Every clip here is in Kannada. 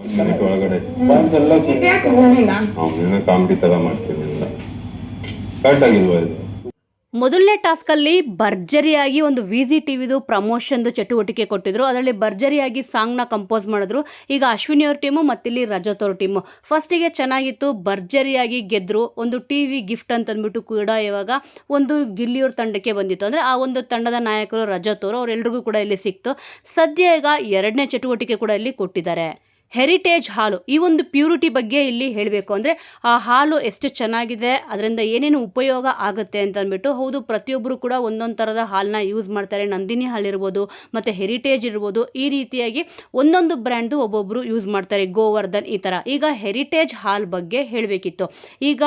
1 ಮಿನಿಟ್ ಒಳಗಡೆ ಕಾಮಿಡಿ ತರ ಮಾಡ್ತೀನಿ ಅಂತ ಕರೆಕ್ಟ್ ಆಗಿಲ್ವಾ ಇದು? ಮೊದಲನೇ ಟಾಸ್ಕಲ್ಲಿ ಭರ್ಜರಿಯಾಗಿ ಒಂದು ವಿಜಿ ಟಿವಿದು ಪ್ರಮೋಷನ್ದು ಚಟುವಟಿಕೆ ಕೊಟ್ಟಿದ್ರು. ಅದರಲ್ಲಿ ಭರ್ಜರಿಯಾಗಿ ಸಾಂಗ್ನ ಕಂಪೋಸ್ ಮಾಡಿದ್ರು. ಈಗ ಅಶ್ವಿನಿ ಅವ್ರ ಟೀಮು ಮತ್ತಿಲ್ಲಿ ರಜತ್ ಅವ್ರ ಟೀಮು ಫಸ್ಟಿಗೆ ಚೆನ್ನಾಗಿತ್ತು, ಭರ್ಜರಿಯಾಗಿ ಗೆದ್ರು. ಒಂದು ಟಿವಿ ಗಿಫ್ಟ್ ಅಂತಂದ್ಬಿಟ್ಟು ಕೂಡ ಇವಾಗ ಒಂದು ಗಿಲ್ಲಿಯವ್ರ ತಂಡಕ್ಕೆ ಬಂದಿತ್ತು. ಅಂದರೆ ಆ ಒಂದು ತಂಡದ ನಾಯಕರು ರಜತ್ ಅವರು, ಅವರೆಲ್ರಿಗೂ ಕೂಡ ಇಲ್ಲಿ ಸಿಕ್ತು. ಸದ್ಯ ಈಗ 2ನೇ ಚಟುವಟಿಕೆ ಕೂಡ ಇಲ್ಲಿ ಕೊಟ್ಟಿದ್ದಾರೆ. ಹೆರಿಟೇಜ್ ಹಾಲು, ಈ ಒಂದು ಪ್ಯೂರಿಟಿ ಬಗ್ಗೆ ಇಲ್ಲಿ ಹೇಳಬೇಕು ಅಂದರೆ ಆ ಹಾಲು ಎಷ್ಟು ಚೆನ್ನಾಗಿದೆ, ಅದರಿಂದ ಏನೇನು ಉಪಯೋಗ ಆಗುತ್ತೆ ಅಂತ ಅಂದ್ಬಿಟ್ಟು. ಹೌದು, ಪ್ರತಿಯೊಬ್ಬರು ಕೂಡ ಒಂದೊಂದು ಥರದ ಹಾಲನ್ನ ಯೂಸ್ ಮಾಡ್ತಾರೆ. ನಂದಿನಿ ಹಾಲಿರ್ಬೋದು ಮತ್ತು ಹೆರಿಟೇಜ್ ಇರ್ಬೋದು, ಈ ರೀತಿಯಾಗಿ ಒಂದೊಂದು ಬ್ರ್ಯಾಂಡು ಒಬ್ಬೊಬ್ಬರು ಯೂಸ್ ಮಾಡ್ತಾರೆ. ಗೋವರ್ಧನ್ ಈ ಥರ. ಈಗ ಹೆರಿಟೇಜ್ ಹಾಲ್ ಬಗ್ಗೆ ಹೇಳಬೇಕಿತ್ತು. ಈಗ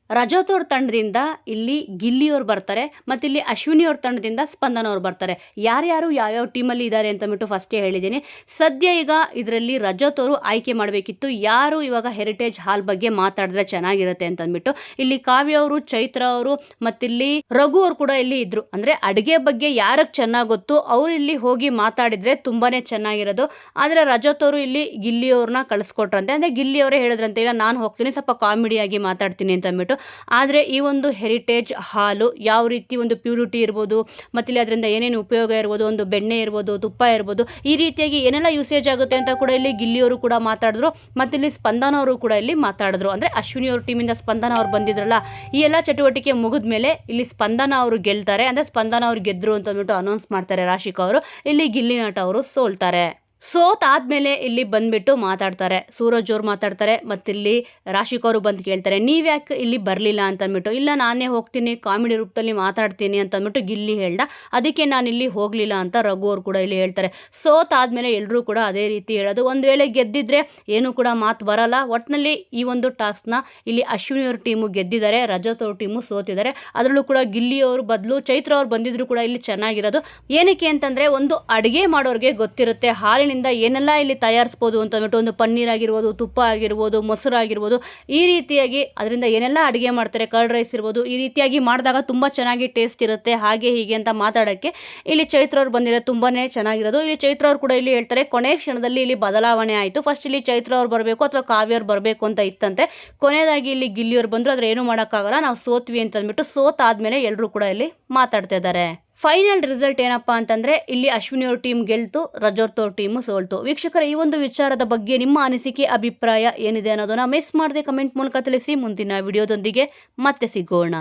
ರಜತ್ ಅವ್ರ ತಂಡದಿಂದ ಇಲ್ಲಿ ಗಿಲ್ಲಿಯವ್ರು ಬರ್ತಾರೆ, ಮತ್ತು ಇಲ್ಲಿ ಅಶ್ವಿನಿ ಅವ್ರ ತಂಡದಿಂದ ಸ್ಪಂದನ ಅವ್ರು ಬರ್ತಾರೆ. ಯಾರ್ಯಾರು ಯಾವ್ಯಾವ ಟೀಮಲ್ಲಿ ಇದ್ದಾರೆ ಅಂತಂದ್ಬಿಟ್ಟು ಫಸ್ಟೇ ಹೇಳಿದ್ದೀನಿ. ಸದ್ಯ ಈಗ ಇದರಲ್ಲಿ ರಜತ್ ಅವರು ಆಯ್ಕೆ ಮಾಡಬೇಕಿತ್ತು, ಯಾರು ಇವಾಗ ಹೆರಿಟೇಜ್ ಹಾಲ್ ಬಗ್ಗೆ ಮಾತಾಡಿದ್ರೆ ಚೆನ್ನಾಗಿರುತ್ತೆ ಅಂತಂದ್ಬಿಟ್ಟು. ಇಲ್ಲಿ ಕಾವ್ಯ ಅವರು, ಚೈತ್ರ ಅವರು ಮತ್ತಿಲ್ಲಿ ರಘು ಅವರು ಕೂಡ ಇಲ್ಲಿ ಇದ್ರು. ಅಂದರೆ ಅಡುಗೆ ಬಗ್ಗೆ ಯಾರಿಗೆ ಚೆನ್ನಾಗಿ ಗೊತ್ತು ಅವ್ರು ಇಲ್ಲಿ ಹೋಗಿ ಮಾತಾಡಿದ್ರೆ ತುಂಬಾ ಚೆನ್ನಾಗಿರೋದು. ಆದರೆ ರಜತ್ ಅವರು ಇಲ್ಲಿ ಗಿಲ್ಲಿಯವ್ರನ್ನ ಕಳಿಸ್ಕೊಟ್ರಂತೆ. ಅಂದರೆ ಗಿಲ್ಲಿಯವರೇ ಹೇಳಿದ್ರಂತೆ, ಇಲ್ಲ ನಾನು ಹೋಗ್ತೀನಿ, ಸ್ವಲ್ಪ ಕಾಮಿಡಿಯಾಗಿ ಮಾತಾಡ್ತೀನಿ ಅಂತಂದ್ಬಿಟ್ಟು. ಆದರೆ ಈ ಒಂದು ಹೆರಿಟೇಜ್ ಹಾಲು ಯಾವ ರೀತಿ ಒಂದು ಪ್ಯೂರಿಟಿ ಇರ್ಬೋದು, ಮತ್ತಿಲ್ಲಿ ಅದರಿಂದ ಏನೇನು ಉಪಯೋಗ ಇರ್ಬೋದು, ಒಂದು ಬೆಣ್ಣೆ ಇರ್ಬೋದು, ತುಪ್ಪ ಇರ್ಬೋದು, ಈ ರೀತಿಯಾಗಿ ಏನೆಲ್ಲ ಯೂಸೇಜ್ ಆಗುತ್ತೆ ಅಂತ ಕೂಡ ಇಲ್ಲಿ ಗಿಲ್ಲಿಯವರು ಕೂಡ ಮಾತಾಡಿದ್ರು. ಮತ್ತಿಲ್ಲಿ ಸ್ಪಂದನ ಅವರು ಕೂಡ ಇಲ್ಲಿ ಮಾತಾಡಿದ್ರು. ಅಂದರೆ ಅಶ್ವಿನಿ ಅವ್ರ ಟೀಮಿಂದ ಸ್ಪಂದನ ಅವ್ರು ಬಂದಿದ್ರಲ್ಲ, ಈ ಎಲ್ಲ ಚಟುವಟಿಕೆ ಮುಗಿದ ಮೇಲೆ ಇಲ್ಲಿ ಸ್ಪಂದನ ಅವರು ಗೆಲ್ತಾರೆ. ಅಂದರೆ ಸ್ಪಂದನ ಅವ್ರು ಗೆದ್ರು ಅಂತಂದ್ಬಿಟ್ಟು ಅನೌನ್ಸ್ ಮಾಡ್ತಾರೆ ರಾಶಿಕಾ ಅವರು. ಇಲ್ಲಿ ಗಿಲ್ಲಿ ನಟ ಅವರು ಸೋಲ್ತಾರೆ. ಸೋತಾದ್ಮೇಲೆ ಇಲ್ಲಿ ಬಂದ್ಬಿಟ್ಟು ಮಾತಾಡ್ತಾರೆ, ಸೂರಜ್ ಅವ್ರು ಮಾತಾಡ್ತಾರೆ. ಮತ್ತಿಲ್ಲಿ ರಾಶಿಕ್ ಅವರು ಬಂದು ಕೇಳ್ತಾರೆ, ನೀವ್ಯಾಕೆ ಇಲ್ಲಿ ಬರಲಿಲ್ಲ ಅಂತಂದ್ಬಿಟ್ಟು. ಇಲ್ಲ ನಾನೇ ಹೋಗ್ತೀನಿ, ಕಾಮಿಡಿ ರೂಪದಲ್ಲಿ ಮಾತಾಡ್ತೀನಿ ಅಂತಂದ್ಬಿಟ್ಟು ಗಿಲ್ಲಿ ಹೇಳ್ದ. ಅದಕ್ಕೆ ನಾನು ಇಲ್ಲಿ ಹೋಗಲಿಲ್ಲ ಅಂತ ರಘು ಅವ್ರು ಕೂಡ ಇಲ್ಲಿ ಹೇಳ್ತಾರೆ. ಸೋತಾದ್ಮೇಲೆ ಎಲ್ಲರೂ ಕೂಡ ಅದೇ ರೀತಿ ಹೇಳೋದು. ಒಂದು ವೇಳೆ ಗೆದ್ದಿದ್ರೆ ಏನು ಕೂಡ ಮಾತು ಬರಲ್ಲ. ಒಟ್ಟಿನಲ್ಲಿ ಈ ಒಂದು ಟಾಸ್ಕ್ನ ಇಲ್ಲಿ ಅಶ್ವಿನಿ ಅವ್ರ ಟೀಮು ಗೆದ್ದಿದ್ದಾರೆ, ರಜತ್ ಅವ್ರ ಟೀಮು ಸೋತಿದ್ದಾರೆ. ಅದರಲ್ಲೂ ಕೂಡ ಗಿಲ್ಲಿ ಅವ್ರ ಬದಲು ಚೈತ್ರ ಅವ್ರು ಬಂದಿದ್ರು ಕೂಡ ಇಲ್ಲಿ ಚೆನ್ನಾಗಿರೋದು. ಏನಕ್ಕೆ ಅಂತಂದರೆ ಒಂದು ಅಡುಗೆ ಮಾಡೋರಿಗೆ ಗೊತ್ತಿರುತ್ತೆ ಹಾಲಿನ ಏನೆಲ್ಲ ಇಲ್ಲಿ ತಯಾರಿಸ್ಬೋದು ಅಂತಂದ್ಬಿಟ್ಟು. ಒಂದು ಪನ್ನೀರ್ ಆಗಿರ್ಬೋದು, ತುಪ್ಪ ಆಗಿರ್ಬೋದು, ಮೊಸರು ಆಗಿರ್ಬೋದು, ಈ ರೀತಿಯಾಗಿ ಅದರಿಂದ ಏನೆಲ್ಲ ಅಡುಗೆ ಮಾಡ್ತಾರೆ, ಕರ್ಡ್ ರೈಸ್ ಇರ್ಬೋದು, ಈ ರೀತಿಯಾಗಿ ಮಾಡಿದಾಗ ತುಂಬ ಚೆನ್ನಾಗಿ ಟೇಸ್ಟ್ ಇರುತ್ತೆ, ಹಾಗೆ ಹೀಗೆ ಅಂತ ಮಾತಾಡೋಕ್ಕೆ ಇಲ್ಲಿ ಚೈತ್ರ ಅವ್ರು ಬಂದಿರೋದು ತುಂಬಾ ಚೆನ್ನಾಗಿರೋದು. ಇಲ್ಲಿ ಚೈತ್ರ ಅವ್ರು ಕೂಡ ಇಲ್ಲಿ ಹೇಳ್ತಾರೆ, ಕೊನೆ ಕ್ಷಣದಲ್ಲಿ ಇಲ್ಲಿ ಬದಲಾವಣೆ ಆಯಿತು. ಫಸ್ಟ್ ಇಲ್ಲಿ ಚೈತ್ರ ಅವ್ರು ಬರಬೇಕು ಅಥವಾ ಕಾವ್ಯ ಅವ್ರು ಬರಬೇಕು ಅಂತ ಇತ್ತಂತೆ. ಕೊನೆಯದಾಗಿ ಇಲ್ಲಿ ಗಿಲ್ಲಿಯವ್ರು ಬಂದರು, ಆದರೆ ಏನೂ ಮಾಡೋಕ್ಕಾಗಲ್ಲ, ನಾವು ಸೋತ್ವಿ ಅಂತಂದ್ಬಿಟ್ಟು. ಸೋತಾದ್ಮೇಲೆ ಎಲ್ಲರೂ ಕೂಡ ಇಲ್ಲಿ ಮಾತಾಡ್ತಾ ಇದ್ದಾರೆ. ಫೈನಲ್ ರಿಸಲ್ಟ್ ಏನಪ್ಪ ಅಂತಂದರೆ ಇಲ್ಲಿ ಅಶ್ವಿನಿ ಅವ್ರ ಟೀಮ್ ಗೆಲ್ತು, ರಜತ್ ಅವ್ರ ಟೀಮು ಸೋಲ್ತು. ವೀಕ್ಷಕರ, ಈ ಒಂದು ವಿಚಾರದ ಬಗ್ಗೆ ನಿಮ್ಮ ಅನಿಸಿಕೆ, ಅಭಿಪ್ರಾಯ ಏನಿದೆ ಅನ್ನೋದನ್ನ ಮಿಸ್ ಮಾಡದೆ ಕಮೆಂಟ್ ಮೂಲಕ ತಿಳಿಸಿ. ಮುಂದಿನ ವಿಡಿಯೋದೊಂದಿಗೆ ಮತ್ತೆ ಸಿಗೋಣ.